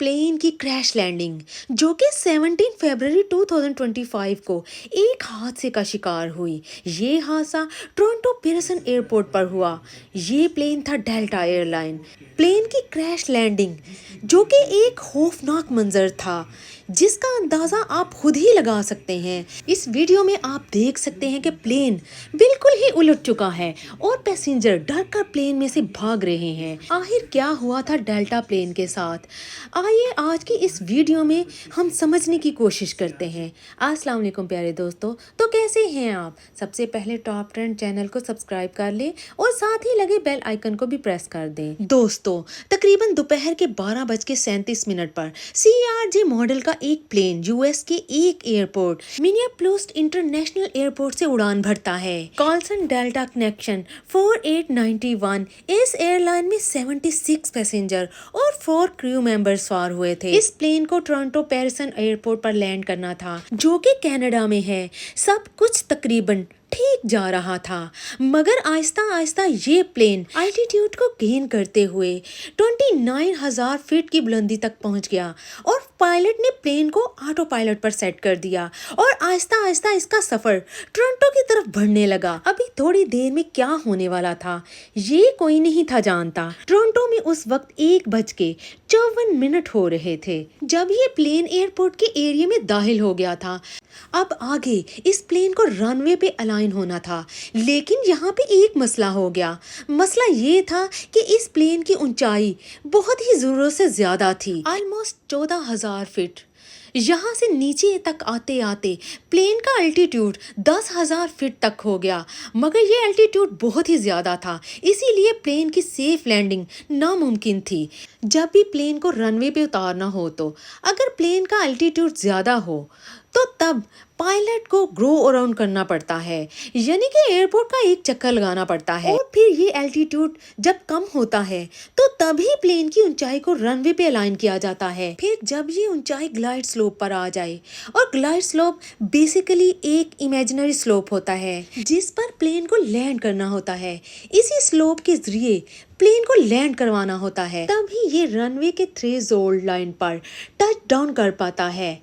Plane की crash landing जो कि 17 फरवरी 2025 को एक हादसे का शिकार हुई। ये हादसा टोरंटो पेयरसन एयरपोर्ट पर हुआ। ये प्लेन था डेल्टा एयरलाइन। प्लेन की क्रैश लैंडिंग जो कि एक खौफनाक मंजर था जिसका अंदाज़ा आप खुद ही लगा सकते हैं। इस वीडियो में आप देख सकते हैं कि प्लेन बिल्कुल ही उलट चुका है और पैसेंजर डर कर प्लेन में से भाग रहे हैं। आखिर क्या हुआ था डेल्टा प्लेन के साथ? आइए आज की इस वीडियो में हम समझने की कोशिश करते हैं। अस्सलाम वालेकुम प्यारे दोस्तों, तो कैसे हैं आप? सबसे पहले टॉप ट्रेंड चैनल को सब्सक्राइब कर लें और साथ ही लगे बेल आइकन को भी प्रेस कर दें। दोस्तों, तकरीबन दोपहर के 12:37 पर CRJ मॉडल का एक प्लेन यूएस के एक एयरपोर्ट मिनियापोलिस इंटरनेशनल एयरपोर्ट से उड़ान भरता है। Carlson Delta Connection 4891। इस एयरलाइन में 76 पैसेंजर और 4 क्रू मेंबर्स सवार हुए थे। इस प्लेन को टोरंटो पेयरसन एयरपोर्ट पर लैंड करना था जो कि कनाडा में है। सब कुछ तकरीबन ठीक जा रहा था, मगर आहिस्ता आहिस्ता ये प्लेन अल्टीट्यूड को गेन करते हुए 29,000 फीट की बुलंदी तक पहुंच गया और पायलट ने प्लेन को ऑटो पायलट पर सेट कर दिया और आहिस्ता आहिस्ता इसका सफर टोरंटो की तरफ बढ़ने लगा। अभी थोड़ी देर में क्या होने वाला था ये कोई नहीं था जानता। टोरंटो में उस वक्त 1:54 हो रहे थे जब ये प्लेन एयरपोर्ट के एरिया में दाखिल हो गया था। अब आगे इस प्लेन को रनवे पे अलाइन होना था, लेकिन यहाँ पे एक मसला हो गया। मसला ये था कि इस प्लेन की ऊंचाई बहुत ही ज़रूरत से ज़्यादा थी, ऑलमोस्ट 14,000 फीट। यहाँ से नीचे तक आते आते प्लेन का अल्टीट्यूड 10,000 फीट तक हो गया, मगर ये अल्टीट्यूड बहुत ही ज़्यादा था, इसीलिए प्लेन की सेफ लैंडिंग नामुमकिन थी। जब भी प्लेन को रनवे पे उतारना हो तो अगर प्लेन का अल्टीट्यूड ज़्यादा हो तो तब पायलट को ग्रो अराउंड करना पड़ता है, यानी कि एयरपोर्ट का एक चक्कर लगाना पड़ता है। और फिर ये एल्टीट्यूड जब कम होता है तो तभी प्लेन की ऊंचाई को रनवे पे अलाइन किया जाता है। फिर जब ये ऊंचाई ग्लाइड स्लोप पर आ जाए, और ग्लाइड स्लोप बेसिकली एक इमेजिनरी स्लोप होता है जिस पर प्लेन को लैंड करना होता है। इसी स्लोप के जरिए प्लेन को लैंड करवाना होता है, तभी ये रनवे के थ्रेशोल्ड लाइन पर टच डाउन कर पाता है।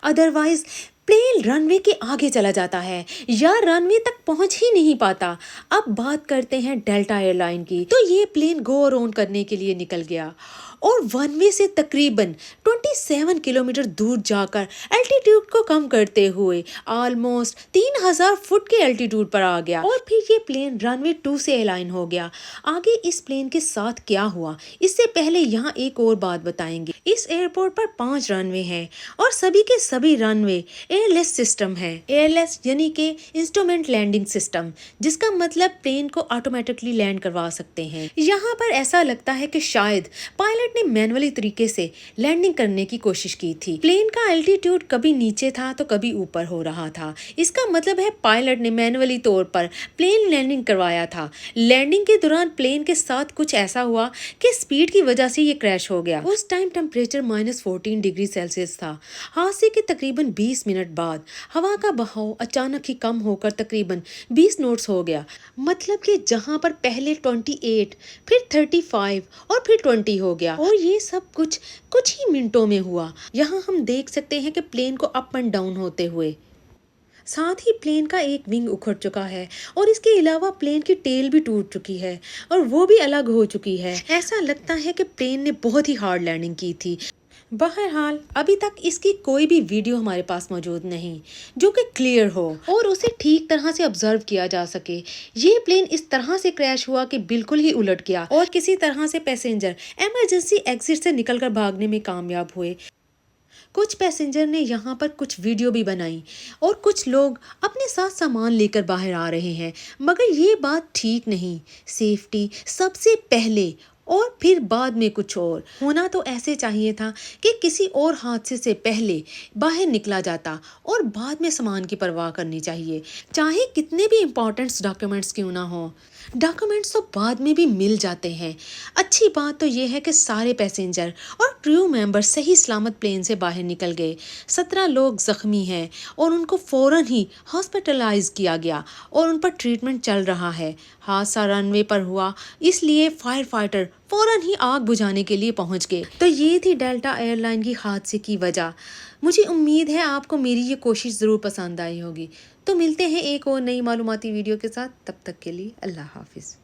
अदरवाइज प्लेन रनवे के आगे चला जाता है या रनवे तक पहुंच ही नहीं पाता। अब बात करते हैं डेल्टा एयरलाइन की। तो ये प्लेन गो अराउंड करने के लिए निकल गया और वनवे से तकरीबन 27 किलोमीटर दूर जाकर एल्टीट्यूड को कम करते हुए ऑलमोस्ट 3,000 फुट के एल्टीट्यूड पर आ गया और फिर ये प्लेन रनवे 2 से अलाइन हो गया। आगे इस प्लेन के साथ क्या हुआ इससे पहले यहाँ एक और बात बताएंगे। इस एयरपोर्ट पर 5 रनवे हैं और सभी के सभी रनवे एयरलेस सिस्टम है। एयरलेस यानी कि इंस्ट्रूमेंट लैंडिंग सिस्टम, जिसका मतलब प्लेन को ऑटोमेटिकली लैंड करवा सकते हैं। यहाँ पर ऐसा लगता है कि शायद पायलट ने मैनुअली तरीके से लैंडिंग करने की कोशिश की थी। प्लेन का एल्टीट्यूड कभी नीचे था तो कभी ऊपर हो रहा था। इसका मतलब है पायलट ने मैनुअली तौर पर प्लेन लैंडिंग करवाया था। लैंडिंग के दौरान प्लेन के साथ कुछ ऐसा हुआ कि स्पीड की वजह से ये क्रैश हो गया। उस टाइम टेम्परेचर -14 डिग्री सेल्सियस था। हादसे के तकरीबन 20 मिनट बाद हवा का बहाव अचानक ही कम होकर तकरीबन 20 नॉट्स हो गया। मतलब कि जहां पर पहले 28, फिर 35 और फिर 20 हो गया, और ये सब कुछ ही मिनटों में हुआ। यहाँ हम देख सकते हैं कि प्लेन को अप एंड डाउन होते हुए, साथ ही प्लेन का एक विंग उखड़ चुका है और इसके अलावा प्लेन की टेल भी टूट चुकी है और वो भी अलग हो चुकी है। ऐसा लगता है कि प्लेन ने बहुत ही हार्ड लैंडिंग की थी। बहरहाल अभी तक इसकी कोई भी वीडियो हमारे पास मौजूद नहीं जो कि क्लियर हो और उसे ठीक तरह से ऑब्जर्व किया जा सके। ये प्लेन इस तरह से क्रैश हुआ कि बिल्कुल ही उलट गया और किसी तरह से पैसेंजर इमरजेंसी एग्जिट से निकलकर भागने में कामयाब हुए। कुछ पैसेंजर ने यहाँ पर कुछ वीडियो भी बनाई और कुछ लोग अपने साथ सामान लेकर बाहर आ रहे हैं, मगर ये बात ठीक नहीं। सेफ्टी सबसे पहले और फिर बाद में कुछ और होना तो ऐसे चाहिए था कि किसी और हादसे से पहले बाहर निकला जाता और बाद में सामान की परवाह करनी चाहिए, चाहे कितने भी इम्पोर्टेंट डॉक्यूमेंट्स क्यों ना हो। डॉक्यूमेंट्स तो बाद में भी मिल जाते हैं। अच्छी बात तो ये है कि सारे पैसेंजर और क्रू मेंबर सही सलामत प्लेन से बाहर निकल गए। 17 लोग जख्मी हैं और उनको फ़ौरन ही हॉस्पिटलाइज किया गया और उन पर ट्रीटमेंट चल रहा है। हादसा रनवे पर हुआ, इसलिए फायर फाइटर فوراً ہی آگ بجھانے کے لیے پہنچ گئے۔ تو یہ تھی ڈیلٹا ایئر لائن کی حادثے کی وجہ۔ مجھے امید ہے آپ کو میری یہ کوشش ضرور پسند آئی ہوگی۔ تو ملتے ہیں ایک اور نئی معلوماتی ویڈیو کے ساتھ، تب تک کے لیے اللہ حافظ۔